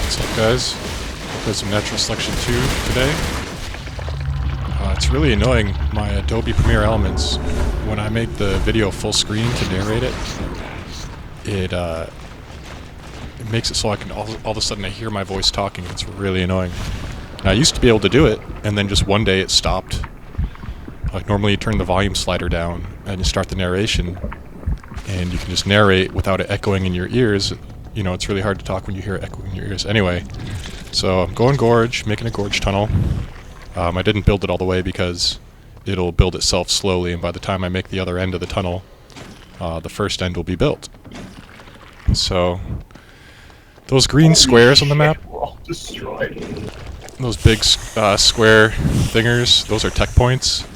What's up, guys? Play some Natural Selection 2 today. It's really annoying, my Adobe Premiere Elements, when I make the video full screen to narrate it, it makes it so I can all of a sudden I hear my voice talking. It's really annoying. And I used to be able to do it, and then just one day it stopped. Like normally you turn the volume slider down and you start the narration, and you can just narrate without it echoing in your ears. You know, it's really hard to talk when you hear it echoing in your ears. Anyway, so I'm going gorge, making a gorge tunnel. I didn't build it all the way because it'll build itself slowly, and by the time I make the other end of the tunnel, the first end will be built. So, those green squares on the map, those big square thingers, those are tech points.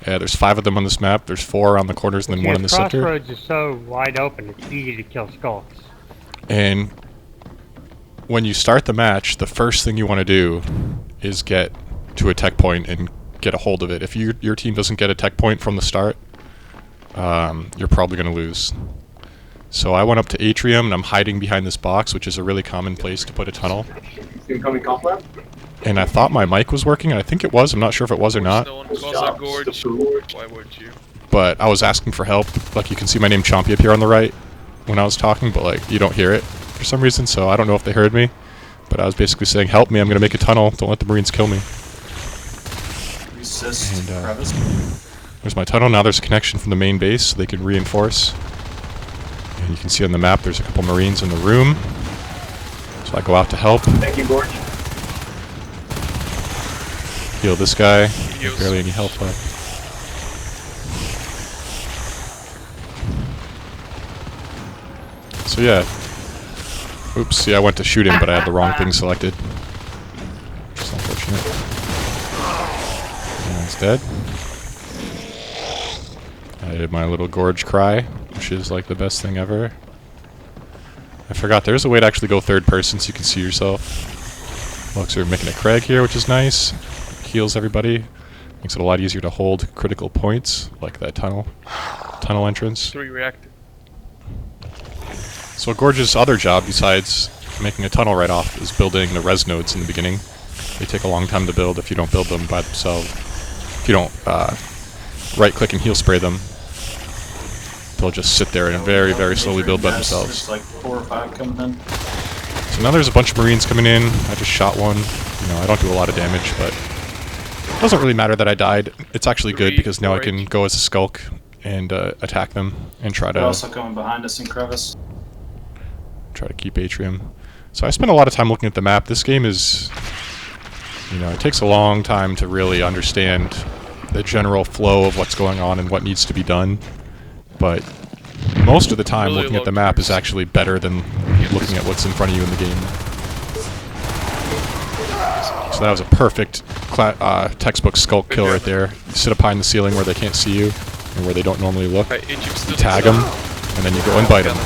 Yeah, there's 5 of them on this map. There's 4 on the corners and then 1 in the center. Crossroads is so wide open, it's easy to kill skulks. And when you start the match, the first thing you want to do is get to a tech point and get a hold of it. If your team doesn't get a tech point from the start, you're probably going to lose. So I went up to Atrium, and I'm hiding behind this box, which is a really common place to put a tunnel. And I thought my mic was working, and I think it was. I'm not sure if it was or not. Why would you? But I was asking for help. Like, you can see my name Chompy up here on the right when I was talking, but like you don't hear it for some reason, so I don't know if they heard me. But I was basically saying, help me, I'm going to make a tunnel. Don't let the Marines kill me. Resist, and, there's my tunnel. Now there's a connection from the main base, so they can reinforce. And you can see on the map there's a couple Marines in the room. So I go out to help. Thank you, Gorge. Heal this guy. Barely any health left. So yeah. Oops, see, I went to shoot him, but I had the wrong thing selected. Which is unfortunate. And he's dead. I did my little gorge cry, which is like the best thing ever. I forgot there's a way to actually go third person so you can see yourself. Looks like we're making a Craig here, which is nice. Heals everybody. Makes it a lot easier to hold critical points, like that tunnel entrance. 3 reactor. So Gorge's other job, besides making a tunnel right off, is building the res nodes in the beginning. They take a long time to build if you don't build them by themselves. If you don't right-click and heal spray them, they'll just sit there and very, very slowly build by themselves. There's like 4 or 5 coming in. So now there's a bunch of Marines coming in. I just shot one. You know, I don't do a lot of damage, but it doesn't really matter that I died. It's actually good because now I can go as a skulk and attack them and try They're to also coming behind us in crevice. keep Atrium. So I spent a lot of time looking at the map. This game is, you know, it takes a long time to really understand the general flow of what's going on and what needs to be done. But most of the time Really looking at the map is actually better than looking at what's in front of you in the game. So that was a perfect textbook skulk kill right there. You sit up high in the ceiling where they can't see you and where they don't normally look. You tag them, and then you go and bite them.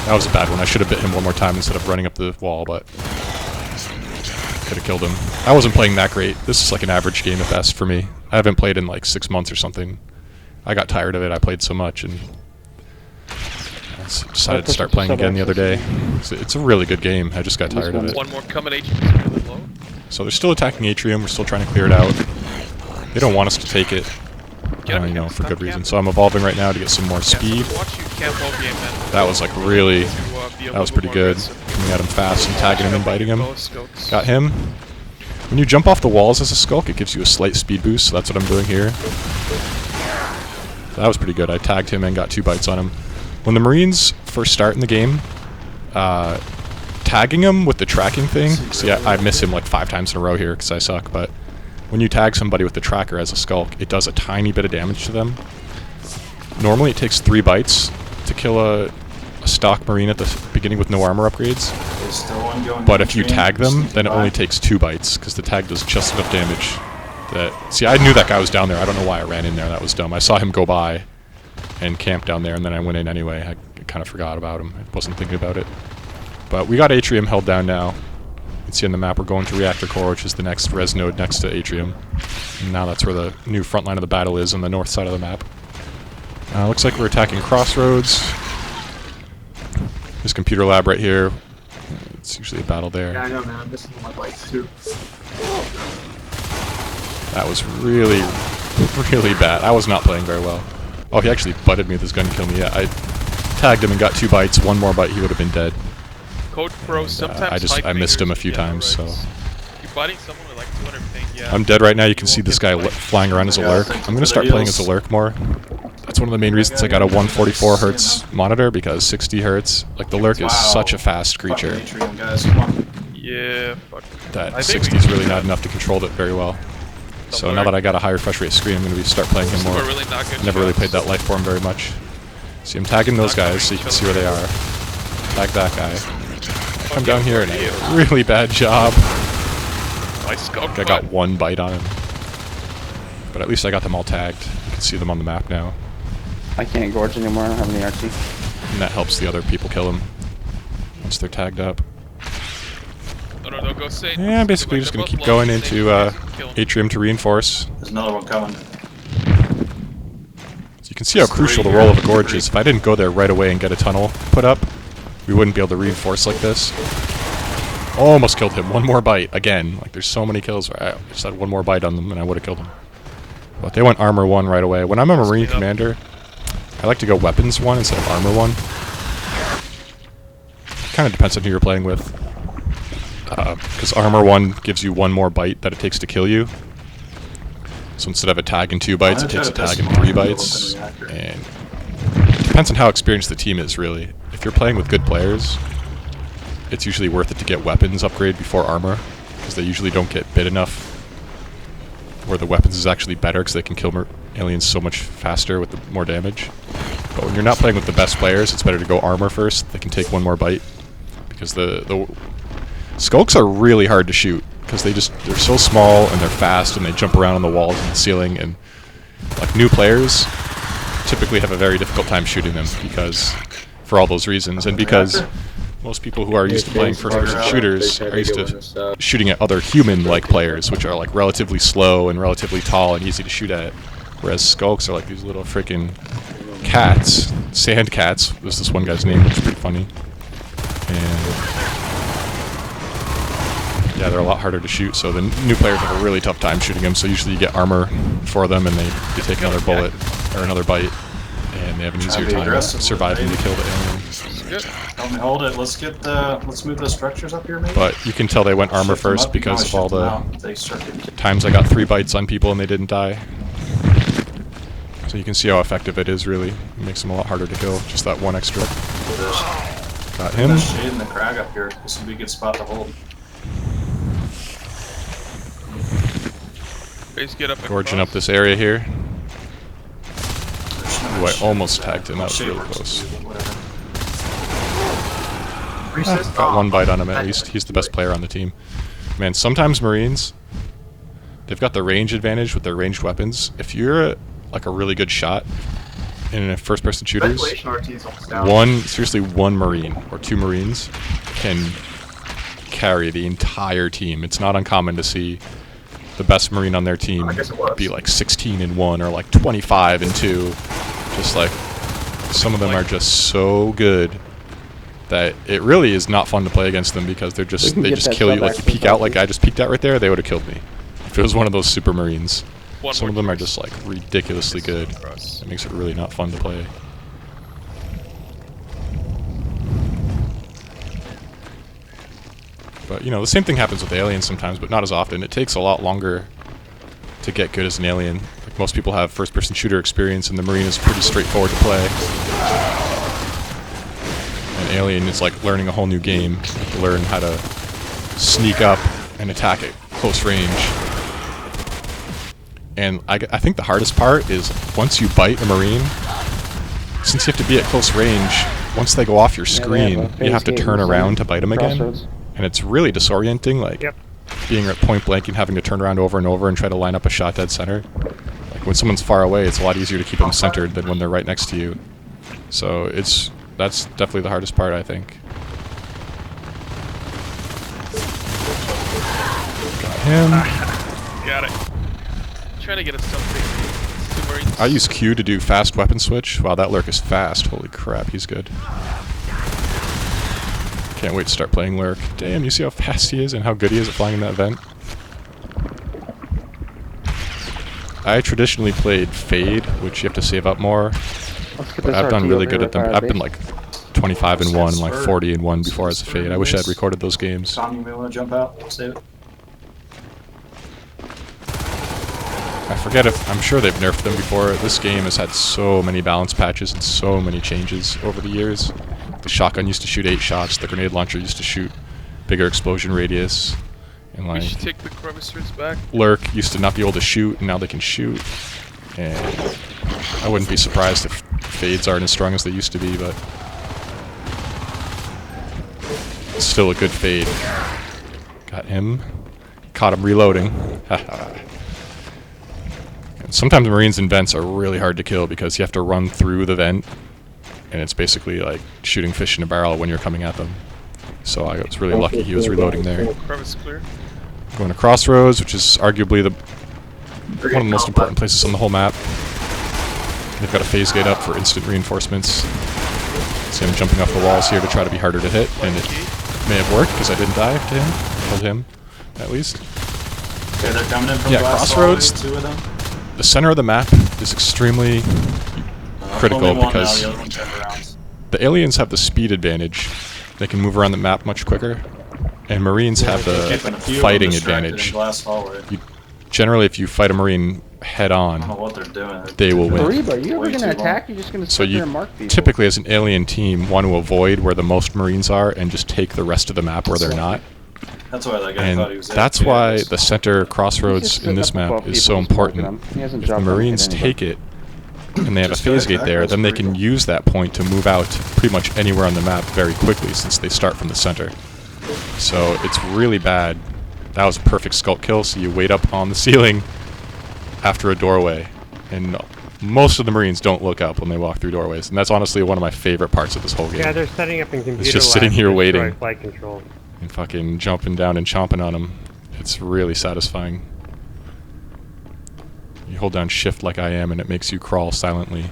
That was a bad one. I should have bit him one more time instead of running up the wall, but could have killed him. I wasn't playing that great. This is like an average game at best for me. I haven't played in like 6 months or something. I got tired of it. I played so much and I decided to start playing again the other day. It's a really good game. I just got tired of it. One more coming, Atrium is really low. So they're still attacking Atrium. We're still trying to clear it out. They don't want us to take it, you know, for good reason. So I'm evolving right now to get some more speed. That was like really, that was pretty good. Coming at him fast and tagging him and biting him. Got him. When you jump off the walls as a skulk, it gives you a slight speed boost, so that's what I'm doing here. That was pretty good. I tagged him and got 2 bites on him. When the Marines first start in the game, tagging him with the tracking thing, see, I miss him like 5 times in a row here because I suck, but when you tag somebody with the tracker as a skulk, it does a tiny bit of damage to them. Normally it takes 3 bites to kill a stock Marine at the beginning with no armor upgrades. But if you tag them, then it only takes 2 bites, because the tag does just enough damage. See, I knew that guy was down there. I don't know why I ran in there. That was dumb. I saw him go by and camp down there, and then I went in anyway. I kind of forgot about him. I wasn't thinking about it. But we got Atrium held down now. You can see on the map we're going to Reactor Core, which is the next res node next to Atrium. And now that's where the new front line of the battle is, on the north side of the map. Looks like we're attacking Crossroads. This computer lab right here. It's usually a battle there. Yeah, I know, man. I'm missing my bites too. That was really, really bad. I was not playing very well. Oh, he actually butted me with his gun to kill me. Yeah, I tagged him and got 2 bites. One more bite, he would have been dead. Code Pro sometimes I missed him a few times, so. You're biting someone with like 200 ping, yeah. I'm dead right now. You can see this guy flying around as a lurk. I'm going to start playing as a lurk more. That's one of the main reasons I got a 144 hertz monitor, because 60 hertz, like the lurk is such a fast creature Atrium, guys, come on. Yeah, fuck. that 60 is really not enough to control it very well. So now that I got a higher refresh rate screen, I'm going to start playing him more. Really not good Never really shots. played that life form very much. See, I'm tagging those guys so you can see where they are. Tag that guy. Come down here and I did a really bad job. My skunk I got 1 bite on him. But at least I got them all tagged. You can see them on the map now. I can't gorge anymore. I don't have any RT. And that helps the other people kill them once they're tagged up. No, don't go say. Yeah, I'm basically just going to keep going into Atrium to reinforce. There's another one coming. So you can see how crucial the role of a gorge is. If I didn't go there right away and get a tunnel put up, we wouldn't be able to reinforce like this. Almost killed him. 1 more bite. Again, like there's so many kills where I just had 1 more bite on them and I would have killed him. But they went armor 1 right away. When I'm a Marine commander, I like to go weapons 1 instead of armor 1. Kind of depends on who you're playing with. Because armor 1 gives you 1 more bite that it takes to kill you. So instead of a tag and 2 bites, it takes a tag and 3 bites. And it depends on how experienced the team is, really. If you're playing with good players, it's usually worth it to get weapons upgrade before armor, because they usually don't get bit enough where the weapons is actually better, because they can kill aliens so much faster with more damage. But when you're not playing with the best players, it's better to go armor first. They can take 1 more bite, because the skulks are really hard to shoot, because they're so small and they're fast and they jump around on the walls and the ceiling, and like new players typically have a very difficult time shooting them because for all those reasons, and because most people who are used to playing first-person shooters are used to shooting at other human-like players, which are like relatively slow and relatively tall and easy to shoot at, whereas skulks are like these little freaking cats. Sand cats was this one guy's name, which is pretty funny. And yeah, they're a lot harder to shoot, so the new players have a really tough time shooting them, so usually you get armor for them and they take another bullet or another bite, and they have an easier time surviving to kill the alien. Good. Help me hold it. Let's move the structures up here, maybe. But you can tell they went armor Shift them first up, you can because always of all shift them the out. They start getting killed. times I got 3 bites on people and they didn't die. So you can see how effective it is, really. It makes them a lot harder to kill, just that 1 extra. Got him. There's shade in the crag up here. This would be a good spot to hold. Base get up and Gorging cross. up this area here. Ooh, I almost tagged him. That was Shade really works, close. whatever. Got 1 bite on him at least. He's the best player on the team. Man, sometimes Marines, they've got the range advantage with their ranged weapons. If you're like a really good shot in a first-person shooters, seriously one Marine or 2 Marines can carry the entire team. It's not uncommon to see the best Marine on their team be like 16-1 or like 25-2. Just like some of them are just so good that it really is not fun to play against them, because they just kill you. Like you peek out like I just peeked out right there, they would have killed me if it was one of those super Marines. Some of them are just like ridiculously good. It makes it really not fun to play. But you know, the same thing happens with aliens sometimes, but not as often. It takes a lot longer to get good as an alien. Like most people have first-person shooter experience, and the Marine is pretty straightforward to play. An alien is like learning a whole new game. You have to learn how to sneak up and attack at close range. And I think the hardest part is you bite a Marine, since you have to be at close range, once they go off your screen, you have to turn around to bite them again. And it's really disorienting, like being at point blank and having to turn around over and over and try to line up a shot dead center. Like when someone's far away, it's a lot easier to keep them centered than when they're right next to you. So that's definitely the hardest part, I think. Got him. Got it. Trying to get us something. I use Q to do fast weapon switch. Wow, that lurk is fast. Holy crap, he's good. Can't wait to start playing Lurk. Damn, you see how fast he is and how good he is at flying in that vent? I traditionally played Fade, which you have to save up more. But I've done really good at them. I've been like 25 and 1 and like 40 and 1 before as a Fade. I wish I had recorded those games. Tom, you may want to jump out. Save it. I forget if I'm sure they've nerfed them before. This game has had so many balance patches and so many changes over the years. The shotgun used to shoot 8 shots. The grenade launcher used to shoot bigger explosion radius. And We like should take the chromospheres back. Lurk used to not be able to shoot, and now they can shoot. And I wouldn't be surprised if Fades aren't as strong as they used to be, but it's still a good Fade. Got him. Caught him reloading. And sometimes Marines in vents are really hard to kill because you have to run through the vent, and it's basically like shooting fish in a barrel when you're coming at them. So I was really lucky he was reloading there. Crevice clear. Going to Crossroads, which is arguably one of the most important places on the whole map. They've got a phase gate up for instant reinforcements. See him jumping off the walls here to try to be harder to hit, and it may have worked because I didn't die to him. Killed him, at least. Okay, they're coming in from Yeah, glass Crossroads. hallways, 2 of them. The center of the map is extremely critical Only one because now, the other one turned around. the aliens have the speed advantage. They can move around the map much quicker, and Marines have the Keeping a few of them fighting distracted advantage. in glass hallway. Generally, if you fight a Marine head I don't know on, what they're doing. they will win. Kariba, are you ever Way gonna too attack? You're just gonna So sit there you and mark people. typically, as an alien team, want to avoid where the most Marines are and just take the rest of the map where they're not. That's why that guy thought he And was that's AFK, I why guess. the center He's crossroads just in this sitting up map above is people so and smoking important. them. He hasn't If the jumped on Marines anybody. take it and they have a Just phase get gate there, backwards then they pretty can cool. use that point to move out pretty much anywhere on the map very quickly since they start from the center. So it's really bad. That was a perfect sculpt kill, so you wait up on the ceiling after a doorway. And most of the Marines don't look up when they walk through doorways, and that's honestly one of my favorite parts of this whole game. Yeah, they're setting up in computer just sitting labs here to destroy waiting. flight control. And fucking jumping down and chomping on them. It's really satisfying. You hold down shift like I am and it makes you crawl silently.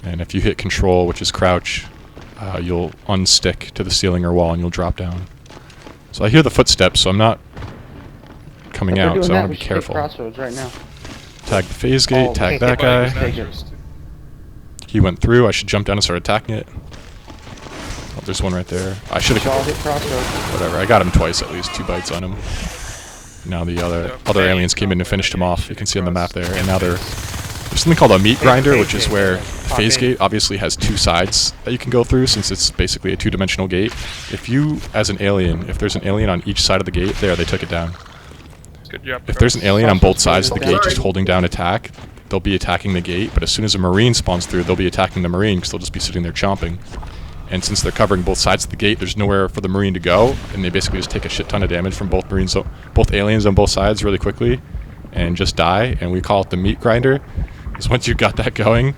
And if you hit control, which is crouch, you'll unstick to the ceiling or wall and you'll drop down. So I hear the footsteps, so I'm not coming If we're out, doing so I that, want we to be should take careful. Crossroads right now. Tag the phase gate, Oh, tag okay, that Fire guy. Take it. managers. He went through, I should jump down and start attacking it. Oh, there's one right there. I should We should all have... hit Crossroads. Whatever, I got him twice at least, 2 bites on him. Now the other aliens came in and finished him off. You can see on the map there. And now there's something called a meat grinder, which is where the phase gate obviously has 2 sides that you can go through since it's basically a 2-dimensional gate. If you, as an alien, if there's an alien on each side of the gate, there, they took it down. Good job. If there's an alien on both sides of the gate Sorry. just holding down attack, they'll be attacking the gate, but as soon as a Marine spawns through, they'll be attacking the Marine because they'll just be sitting there chomping. And since they're covering both sides of the gate, there's nowhere for the Marine to go, and they basically just take a shit ton of damage from both Marines, both aliens on both sides really quickly, and just die. And we call it the meat grinder, because once you've got that going,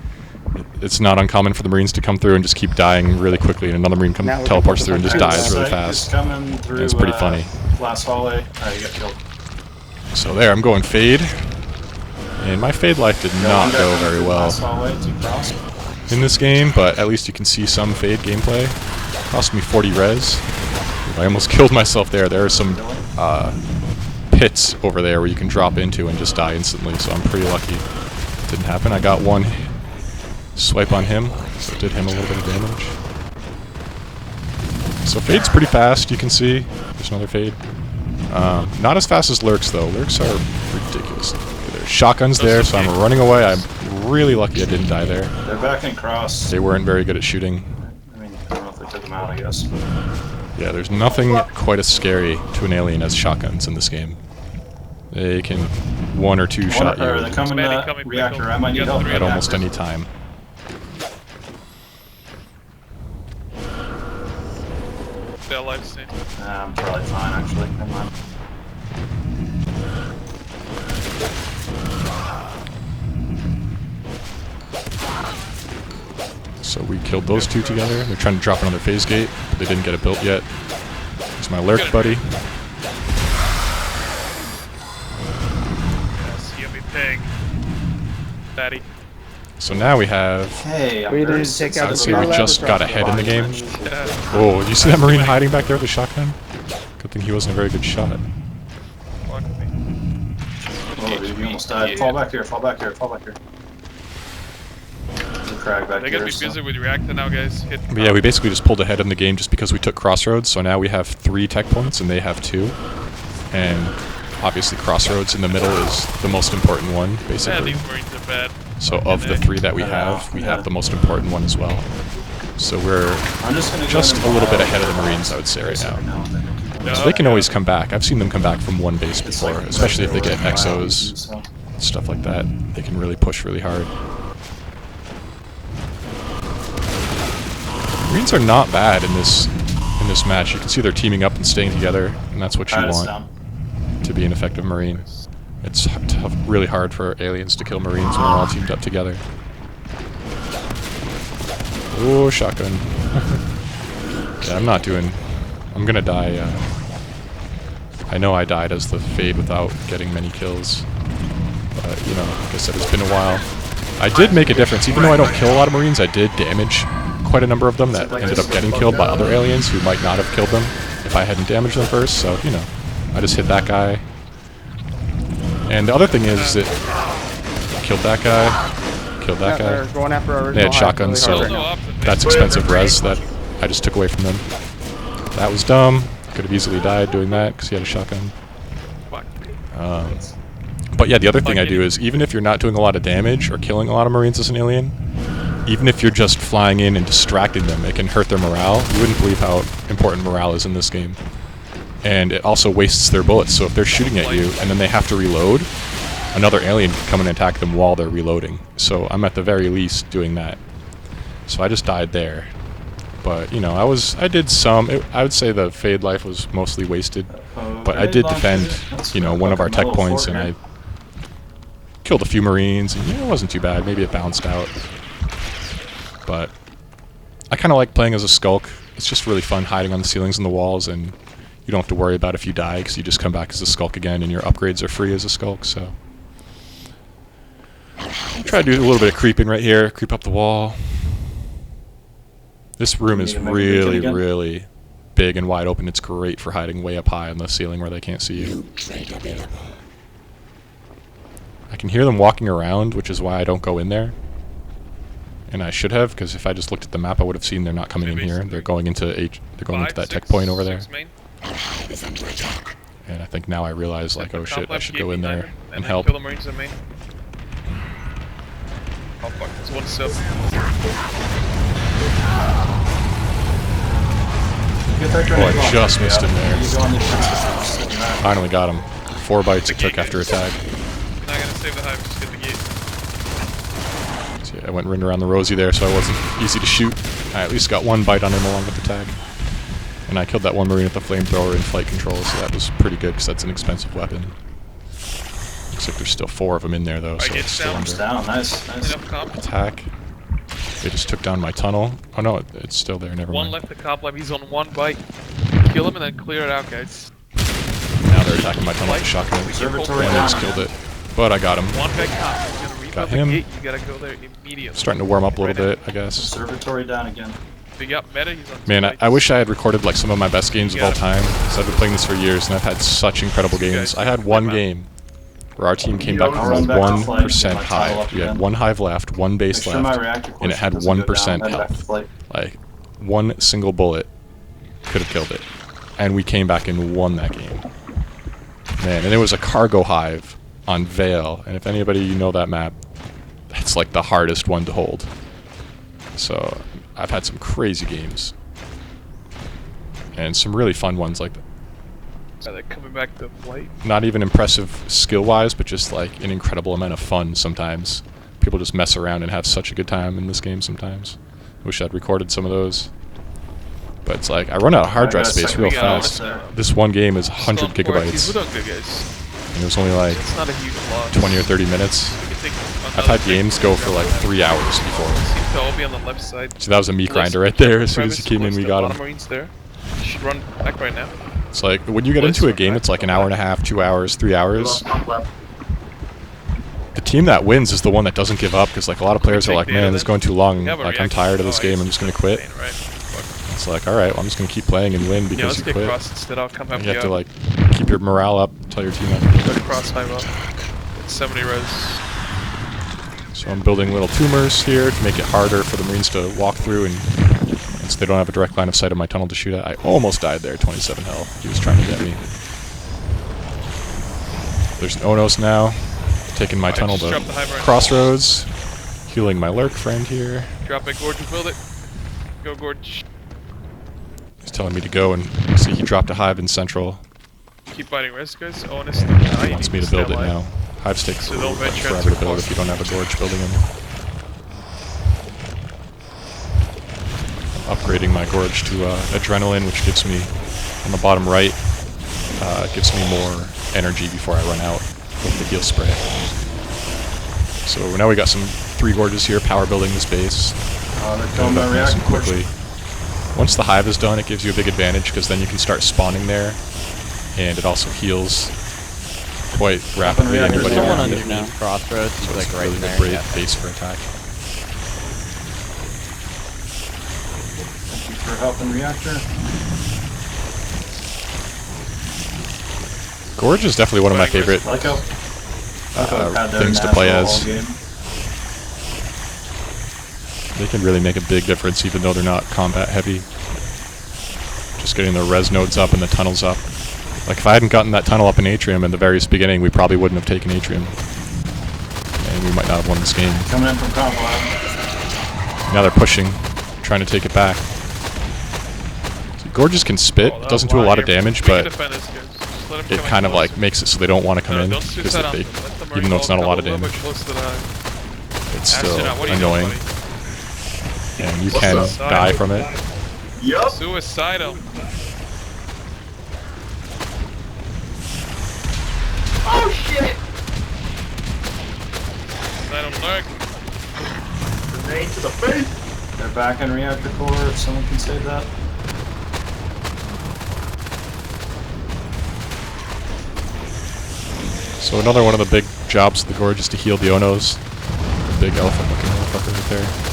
it's not uncommon for the Marines to come through and just keep dying really quickly, and another Marine Now we can teleports focus through and on just killing dies them. really Sight is fast. coming through, It's pretty funny. Glass hallway. You got killed. So there, I'm going fade, and my fade life did not go very well Glass hallway to cross. in this game, but at least you can see some fade gameplay. Cost me 40 res. I almost killed myself there. There are some pits over there where you can drop into and just die instantly, so I'm pretty lucky it didn't happen. I got one swipe on him, so it did him a little bit of damage. So fade's pretty fast, you can see. There's another fade. Not as fast as lurks, though. Lurks are ridiculous. There's shotguns there, so I'm running away. I'm really lucky I didn't die there. They're back in cross. They weren't very good at shooting. I mean, I don't know if they took them out, I guess. Yeah, there's nothing quite as scary to an alien as shotguns in this game. They can 1 or 2 shot They're you coming Manny, to coming, reactor. Pickle. I might You need got help. 3 at almost reactors. any time. Stay alive, stay. I'm probably fine, actually. Never mind. So we killed those 2 together. They're trying to drop another phase gate, but they didn't get it built yet. Here's my lurk buddy. Yes, yummy pig. Fatty. So now we have. Hey, I'm We very didn't take out I'd the say we Spear just Lab got across ahead in the game. Yeah. Oh, you see that Marine hiding back there with a shotgun? Good thing he wasn't a very good shot. Fuck me. Oh, dude, you almost died. Fall back here, fall back here, fall back here. There's a crag back They're here. gonna be busy with reactor now, guys. Hit. But yeah, we basically just pulled ahead in the game just because we took Crossroads, so now we have 3 tech points and they have 2. And obviously Crossroads in the middle is the most important one, Yeah, basically. these Marines are bad. So of the 3 that we have the most important one as well. So we're I'm just gonna go just in a little bit and ahead of the Marines, I would say, right now. Yeah. So they can always come back. I've seen them come back from one base It's before, like especially if they get regular exos, so. stuff like that. They can really push really hard. Marines are not bad in this match. You can see they're teaming up and staying together, and that's what you Alright, it's want down. to be an effective Marine. It's tough, really hard for aliens to kill Marines when they're all teamed up together. Oh, shotgun. Yeah, I'm gonna die. I know I died as the Fade without getting many kills. But, you know, like I said, it's been a while. I did make a difference. Even though I don't kill a lot of Marines, I did damage quite a number of them that ended up getting killed by other aliens who might not have killed them if I hadn't damaged them first. So, you know, I just hit that guy. And the other thing is that killed that guy, killed that They're guy. going after our They had original hive shotguns, really so hard right now. that's expensive res that I just took away from them. That was dumb. Could have easily died doing that because he had a shotgun. Fuck. But yeah, the other thing I do is even if you're not doing a lot of damage or killing a lot of Marines as an alien, even if you're just flying in and distracting them, it can hurt their morale. You wouldn't believe how important morale is in this game. And it also wastes their bullets, so if they're shooting at you and then they have to reload, another alien can come and attack them while they're reloading. So I'm at the very least doing that. So I just died there. But, you know, I did some. I would say the Fade life was mostly wasted. But I did defend, you know, one of our tech points, and I killed a few Marines, and, you know, it wasn't too bad. Maybe it bounced out. But I kind of like playing as a Skulk. It's just really fun hiding on the ceilings and the walls, and you don't have to worry about if you die, because you just come back as a Skulk again, and your upgrades are free as a Skulk, so. Try to do a little bit of creeping right here, creep up the wall. This room is really, really big and wide open. It's great for hiding way up high on the ceiling where they can't see you. I can hear them walking around, which is why I don't go in there. And I should have, because if I just looked at the map, I would have seen they're not coming in here. They're going into that tech point over there. And I think now I realize, like, oh shit, I should go in there and help. Kill the Marines in main. Oh fuck, there's one sub. Oh, I just missed him there. Finally got him. 4 bites it took after a tag. Not gonna save the hive, just get the gate. So yeah, I went right around the Rosie there, so I wasn't easy to shoot. I at least got 1 bite on him along with the tag. And I killed that 1 Marine with the flamethrower in flight control, so that was pretty good, because that's an expensive weapon. Looks like there's still 4 of them in there, though, so it's still under Down, nice, nice. Enough comp. attack. They just took down my tunnel. Oh no, it's still there, never One mind. left the cop lab, he's on 1 bite. Kill him and then clear it out, guys. Now they're attacking my tunnel with the shotgun. Observatory One down. just killed it. But I got him. 1 guy cop, he's gonna rebuild Got the him. gate, you gotta go there immediately. Starting to warm up a little Right bit, I guess. Observatory down again. Big up meta, he's on 2 Man, I bites. wish I had recorded like some of my best games of all time, because I've been playing this for years and I've had such incredible games. I had 1 game where our team came back I'll from run back to flight, 1% get my tile up hive. We had again. 1 hive left, 1 base Make sure my left, reactor and it quotient had doesn't go down, 1% head back to health. flight. Like, 1 single bullet could have killed it. And we came back and won that game. Man, and it was a cargo hive on Vale, and if anybody you know that map, that's like the hardest one to hold. So, I've had some crazy games. And some really fun ones like that. Are they coming back to flight? Not even impressive skill-wise, but just like an incredible amount of fun sometimes. People just mess around and have such a good time in this game sometimes. Wish I'd recorded some of those. But it's like, I run out of hard drive space real fast. This 1 game is 100 We're gigabytes. doing good, guys. And it was only like It's not a huge loss. 20 or 30 minutes. We can take I've another had games go for like 3 hours before. Seems to all be on the left side. So that was a meat grinder right there. As soon as he came in, we got A lot of him. Marines there. You should run back right now. It's like, when you get into a game, it's like an hour and a half, 2 hours, 3 hours. The team that wins is the one that doesn't give up, because like a lot of players are like, man, this is going too long. We have a Like, I'm reaction. tired of this game. I'm just gonna quit. Right. Fuck. It's like, all right, well, I'm just gonna keep playing and win Yeah, because let's you get quit. cross instead. I'll come help You you have to out. like keep your morale up. Tell your team up. Go to cross high up. 70 res. So I'm building little tumors here to make it harder for the Marines to walk through, and since they don't have a direct line of sight of my tunnel to shoot at. I almost died there, 27 health. He was trying to get me. There's an Onos now, taking my tunnel just to dropped the high branch. Crossroads, healing my lurk friend here. Drop it, Gorge, and build it. Go, Gorge. He's telling me to go, and see he dropped a hive in central. Keep biting res, guys. Oh, and it's the He wants me to build it now. Hives take So they'll venture forever into to build cross. if you don't have a gorge building them. I'm upgrading my gorge to adrenaline, which gives me, on the bottom right, gives me more energy before I run out with the heal spray. So now we got some 3 gorges here, power building this base. They're killing my Nice and reactor quickly. Once the hive is done, it gives you a big advantage, because then you can start spawning there, and it also heals quite rapidly. reactors. Anybody Someone around it. underneath Crossroads, So he's it's like right really there. the great Yeah. base for attack. Thank you for helping reactor. Gorge is definitely one of my favorite I like how had their things to play natural as. all game. They can really make a big difference even though they're not combat heavy. Just getting the res nodes up and the tunnels up. Like if I hadn't gotten that tunnel up in Atrium in the very beginning, we probably wouldn't have taken Atrium. And we might not have won this game. Coming in from Convalab. Now they're pushing, trying to take it back. So Gorges can spit, it doesn't do a lot of damage, but it kind of like makes it so they don't want to come in, because even though it's not a lot of damage, it's still annoying, and you can die from it. Yup. Suicidal. Oh shit! Suicidal lurk. Grenade to the face. They're back in reactor core, if someone can save that. So another one of the big jobs of the Gorge is to heal the Onos. The big elephant looking motherfucker right there.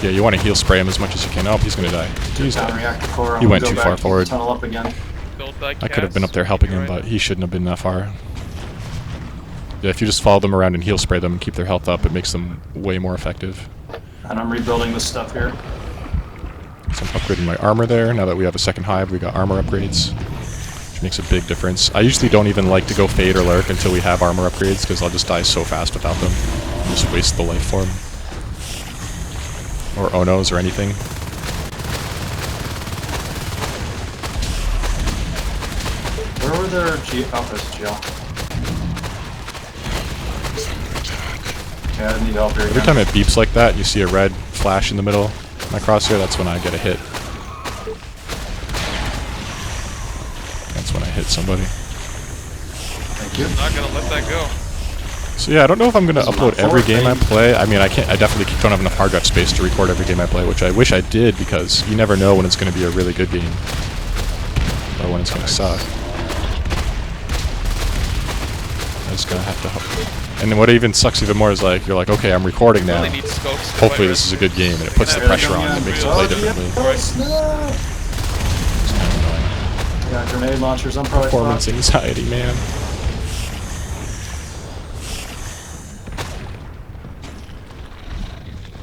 Yeah, you want to heal spray him as much as you can. Oh, he's gonna die. He's Down dead. reactor core. I'm He gonna went go too back far to forward. Tunnel up again. Build that I could have been cast. up there helping him, You're right. but he shouldn't have been that far. Yeah, if you just follow them around and heal spray them and keep their health up, it makes them way more effective. And I'm rebuilding this stuff here. So I'm upgrading my armor there. Now that we have a second hive, we got armor upgrades, which makes a big difference. I usually don't even like to go fade or lurk until we have armor upgrades, because I'll just die so fast without them. And just waste the life form. Or Onos or anything. Where were their oh, there's GL. Yeah, I need help here Every again. time it beeps like that, you see a red flash in the middle of my crosshair, that's when I get a hit. That's when I hit somebody. Thank you. I'm not gonna let that go. So yeah, I don't know if I'm gonna This is upload my every fourth game I game. play. I mean, I definitely don't have enough hard drive space to record every game I play, which I wish I did, because you never know when it's gonna be a really good game. Or when it's gonna suck. I just gonna have to help. And then what even sucks even more is like, you're like, okay, I'm recording now. Really need scopes to Hopefully fight this is a res. good game, and it puts the Here we pressure go. on, and it makes you Oh, play yeah. differently. Yes, no. It's kind of annoying. Yeah, grenade launchers. I'm probably Performance fucked. anxiety, man.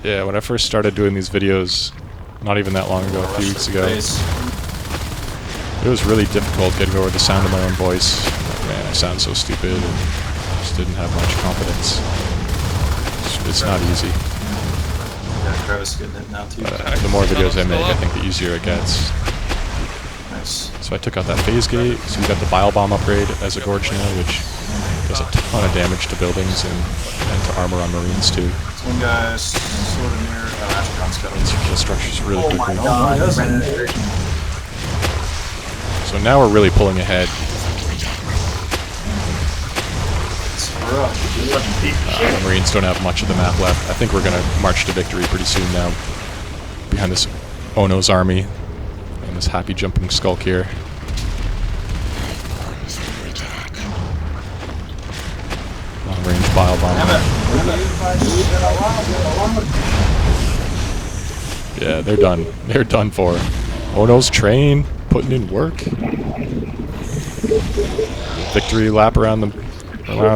Yeah, when I first started doing these videos, not even that long ago, a few weeks ago, Base. it was really difficult getting over the sound of my own voice. Man, I sound so stupid and just didn't have much confidence. It's not easy. Yeah, Travis getting it now too. But the more videos I make, I think the easier it gets. Nice. So I took out that phase gate, so we got the bile bomb upgrade as a gorge now, which does a ton of damage to buildings and to armor on marines too. One guy's sort of near. Oh, Ashbron's got Its him. kill structure's really Oh my quickly. god, yes. penetration. So now we're really pulling ahead. It's rough. You fucking piece of shit. The marines don't have much of the map left. I think we're gonna march to victory pretty soon now. Behind this Ono's army and this happy jumping skulk here. Long range bile bomb. Damn it. Yeah, they're done. They're done for. Ono's train putting in work. Victory lap around the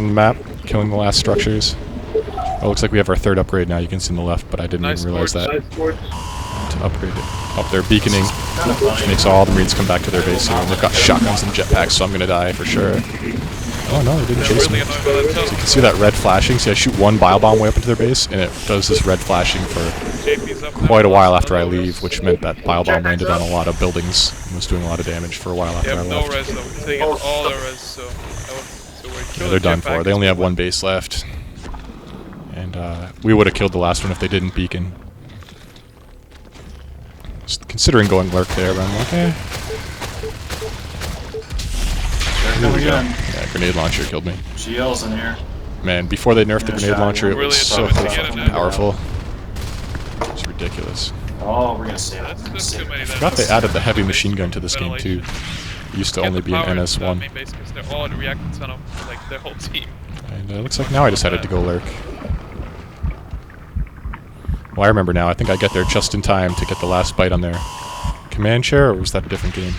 map, killing the last structures. Oh, looks like we have our third upgrade now. You can see on the left, but I didn't Nice even realize torch. that. Nice torch. To upgrade it. Up there, beaconing, Kind of funny. makes all the Marines come back to their base here. And they've got shotguns and jetpacks, so I'm gonna die for sure. Oh no, they didn't They're chase really me. annoyed by that You stuff. can see that red flashing. See, I shoot one bile bomb way up into their base, and it does this red flashing for JP's up quite a now. while after I leave, which meant that bile bomb landed on a lot of buildings and was doing a lot of damage for a while after Yeah, I no left. res though. We're taking all the res, so we're Yeah, killing they're done for. jetpacks. They only have one base left. And we would have killed the last one if they didn't beacon. Just considering going lurk there, but I'm like, eh. They're coming in. Yeah, grenade launcher killed me. GL's in here. Man, before they nerfed the Yeah, grenade shot. launcher, it Really was so excited to get it fucking now. powerful. It's ridiculous. Oh, we're gonna save it. That's We're gonna just save too it. many. I forgot they added the heavy machine gun to this game too. It used to only be an NS1. Main base because they're all in reacting tunnel, like their whole team. And it looks like now I decided to go lurk. Well, I remember now. I think I get there just in time to get the last bite on their command share, or was that a different game?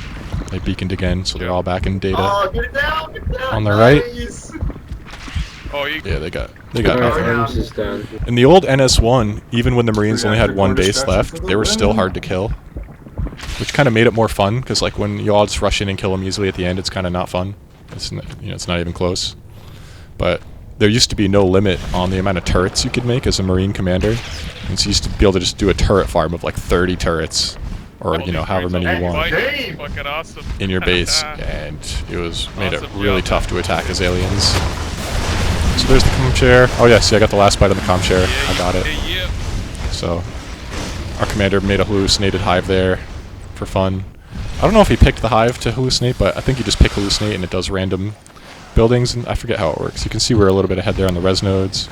They beaconed again, so they're all back in data. Oh, get it down, get it down. On the right? Nice. Oh, you. Yeah, they got Alright, nothing. arms is down. In the old NS1, even when the Marines We only got had one corner base structure left, for the they were still win. hard to kill. Which kind of made it more fun, because like when you all just rush in and kill them easily at the end, it's kind of not fun. It's it's not even close. But there used to be no limit on the amount of turrets you could make as a Marine commander, and so you used to be able to just do a turret farm of like 30 turrets, or All these however Marines many you are want Dave! Fucking awesome. in your base, and it made it Awesome really job. tough to attack as aliens. So there's the comm chair. Oh yeah, see I got the last bite on the comm chair. I got it. Yeah. So our commander made a hallucinated hive there for fun. I don't know if he picked the hive to hallucinate, but I think you just pick hallucinate and it does random buildings, and I forget how it works. You can see we're a little bit ahead there on the res nodes.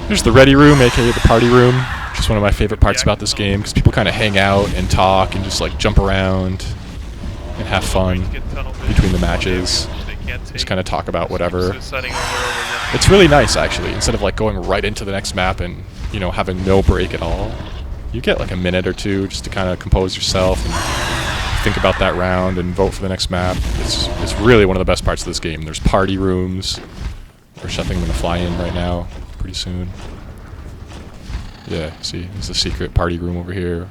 There's the ready room, aka the party room, which is one of my favorite parts about this game, because people kind of hang out and talk and just like jump around and have fun between the matches. Just kind of talk about whatever. It's really nice, actually. Instead of like going right into the next map and having no break at all, you get like a minute or two just to kind of compose yourself and think about that round and vote for the next map. It's really one of the best parts of this game. There's party rooms. There's something I'm gonna fly in right now, pretty soon. Yeah, see, there's a secret party room over here.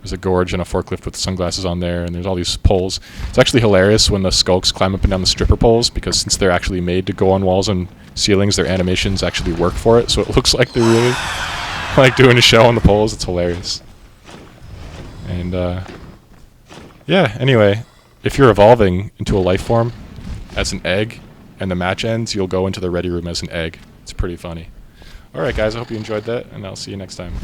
There's a gorge and a forklift with sunglasses on there, and there's all these poles. It's actually hilarious when the skulks climb up and down the stripper poles, because since they're actually made to go on walls and ceilings, their animations actually work for it, so it looks like they're really like doing a show on the poles. It's hilarious. And yeah, anyway, if you're evolving into a life form as an egg and the match ends, you'll go into the ready room as an egg. It's pretty funny. Alright guys, I hope you enjoyed that, and I'll see you next time.